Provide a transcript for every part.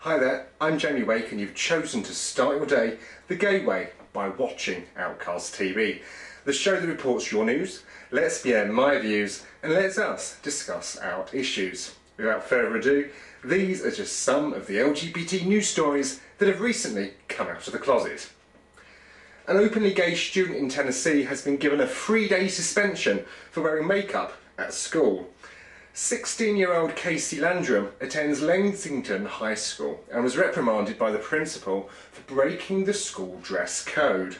Hi there, I'm Jamie Wake and you've chosen to start your day the gay way by watching Outcast TV, the show that reports your news, lets me air my views and lets us discuss our issues. Without further ado, these are just some of the LGBT news stories that have recently come out of the closet. An openly gay student in Tennessee has been given a 3-day suspension for wearing makeup at school. 16-year-old Casey Landrum attends Lexington High School and was reprimanded by the principal for breaking the school dress code.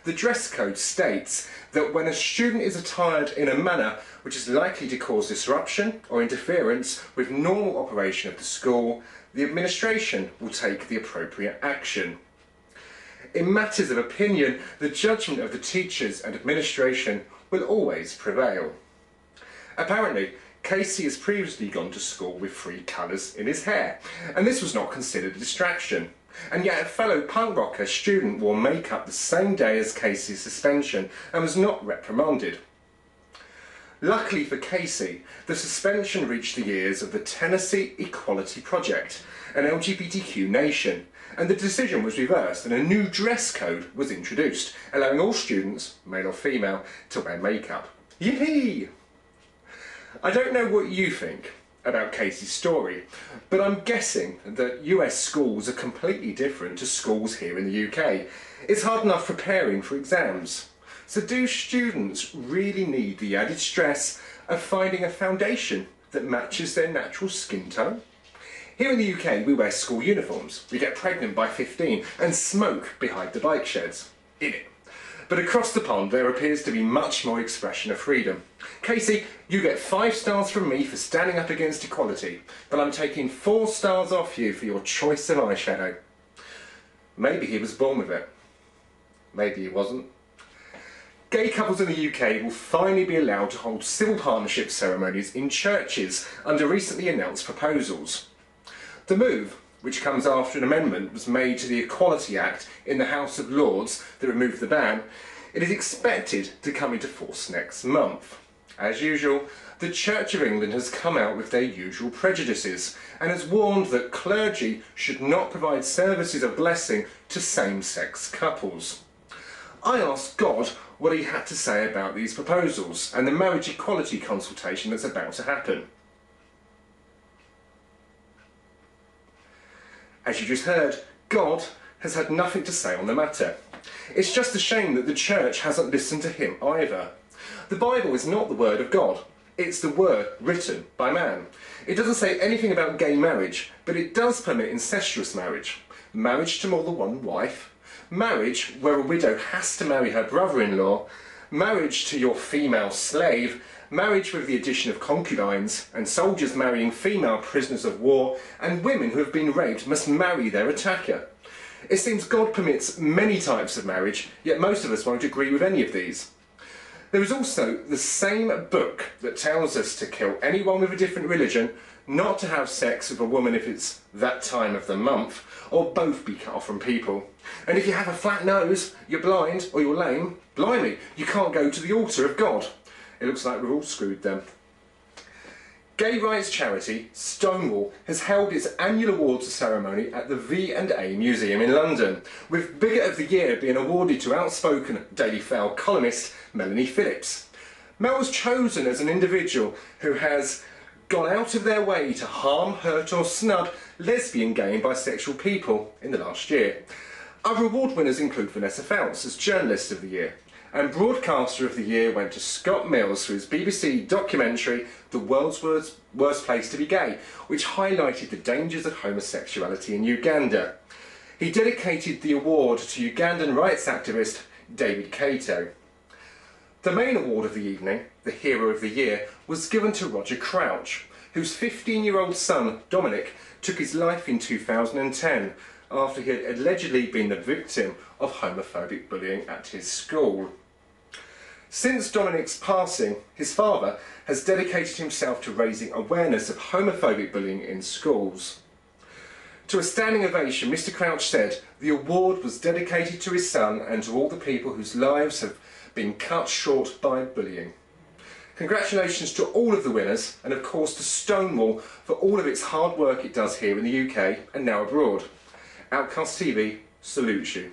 The dress code states that when a student is attired in a manner which is likely to cause disruption or interference with normal operation of the school, the administration will take the appropriate action. In matters of opinion, the judgment of the teachers and administration will always prevail. Apparently, Casey has previously gone to school with 3 colours in his hair, and this was not considered a distraction. And yet a fellow punk rocker student wore makeup the same day as Casey's suspension and was not reprimanded. Luckily for Casey, the suspension reached the ears of the Tennessee Equality Project, an LGBTQ nation, and the decision was reversed and a new dress code was introduced, allowing all students, male or female, to wear makeup. Yippee! I don't know what you think about Casey's story, but I'm guessing that US schools are completely different to schools here in the UK. It's hard enough preparing for exams. So do students really need the added stress of finding a foundation that matches their natural skin tone? Here in the UK we wear school uniforms, we get pregnant by 15 and smoke behind the bike sheds. In it. But across the pond there appears to be much more expression of freedom. Casey, you get 5 stars from me for standing up against equality, but I'm taking 4 stars off you for your choice of eyeshadow. Maybe he was born with it. Maybe he wasn't. Gay couples in the UK will finally be allowed to hold civil partnership ceremonies in churches under recently announced proposals. The move, which comes after an amendment was made to the Equality Act in the House of Lords that removed the ban, it is expected to come into force next month. As usual, the Church of England has come out with their usual prejudices and has warned that clergy should not provide services of blessing to same-sex couples. I asked God what he had to say about these proposals and the marriage equality consultation that's about to happen. As you just heard, God has had nothing to say on the matter. It's just a shame that the church hasn't listened to him either. The Bible is not the word of God, it's the word written by man. It doesn't say anything about gay marriage, but it does permit incestuous marriage, marriage to more than one wife, marriage where a widow has to marry her brother-in-law, marriage to your female slave, marriage with the addition of concubines, and soldiers marrying female prisoners of war, and women who have been raped must marry their attacker. It seems God permits many types of marriage, yet most of us won't agree with any of these. There is also the same book that tells us to kill anyone with a different religion, not to have sex with a woman if it's that time of the month, or both be cut off from people. And if you have a flat nose, you're blind, or you're lame, blimey, you can't go to the altar of God. It looks like we're all screwed then. Gay rights charity Stonewall has held its annual awards ceremony at the V&A Museum in London, with Bigot of the Year being awarded to outspoken Daily Fail columnist Melanie Phillips. Mel was chosen as an individual who has gone out of their way to harm, hurt or snub lesbian, gay and bisexual people in the last year. Other award winners include Vanessa Feltz as Journalist of the Year, and Broadcaster of the Year went to Scott Mills for his BBC documentary The World's Worst Place to Be Gay, which highlighted the dangers of homosexuality in Uganda. He dedicated the award to Ugandan rights activist David Kato. The main award of the evening, the Hero of the Year, was given to Roger Crouch, whose 15-year-old son, Dominic, took his life in 2010 after he had allegedly been the victim of homophobic bullying at his school. Since Dominic's passing, his father has dedicated himself to raising awareness of homophobic bullying in schools. To a standing ovation, Mr. Crouch said the award was dedicated to his son and to all the people whose lives have been cut short by bullying. Congratulations to all of the winners, and of course to Stonewall for all of its hard work it does here in the UK and now abroad. Outcast TV salutes you.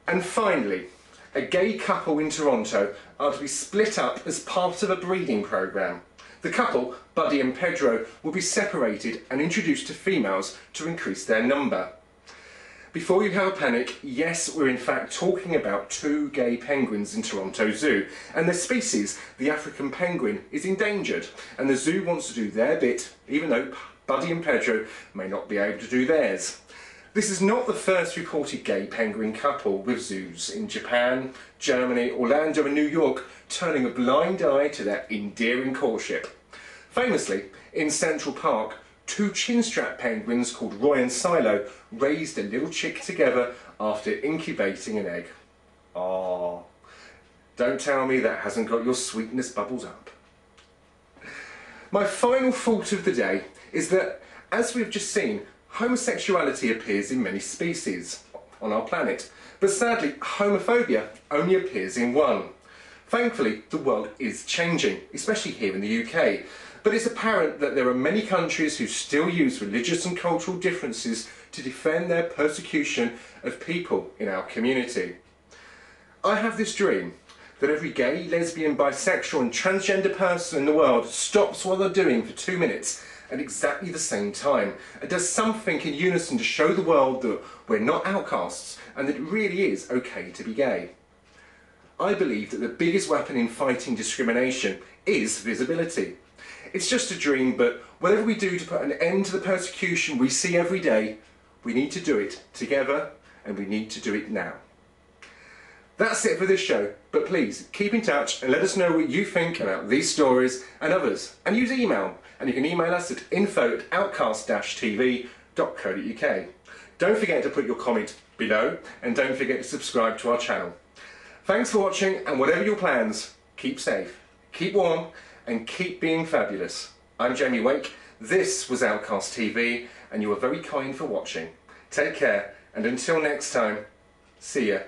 And finally, a gay couple in Toronto are to be split up as part of a breeding programme. The couple, Buddy and Pedro, will be separated and introduced to females to increase their number. Before you have a panic, yes, we're in fact talking about two gay penguins in Toronto Zoo, and their species, the African penguin, is endangered, and the zoo wants to do their bit, even though Buddy and Pedro may not be able to do theirs. This is not the first reported gay penguin couple, with zoos in Japan, Germany, Orlando and New York turning a blind eye to their endearing courtship. Famously, in Central Park, two chinstrap penguins called Roy and Silo raised a little chick together after incubating an egg. Ah, don't tell me that hasn't got your sweetness bubbles up. My final thought of the day is that, as we've just seen, homosexuality appears in many species on our planet, but sadly homophobia only appears in one. Thankfully, the world is changing, especially here in the UK, but it's apparent that there are many countries who still use religious and cultural differences to defend their persecution of people in our community. I have this dream that every gay, lesbian, bisexual and transgender person in the world stops what they're doing for 2 minutes at exactly the same time and does something in unison to show the world that we're not outcasts and that it really is okay to be gay. I believe that the biggest weapon in fighting discrimination is visibility. It's just a dream, but whatever we do to put an end to the persecution we see every day, we need to do it together and we need to do it now. That's it for this show, but please keep in touch and let us know what you think about these stories and others, and use email, and you can email us at info@outcast-tv.co.uk. Don't forget to put your comment below, and don't forget to subscribe to our channel. Thanks for watching, and whatever your plans, keep safe, keep warm and keep being fabulous. I'm Jamie Wake, this was Outcast TV, and you are very kind for watching. Take care, and until next time, see ya.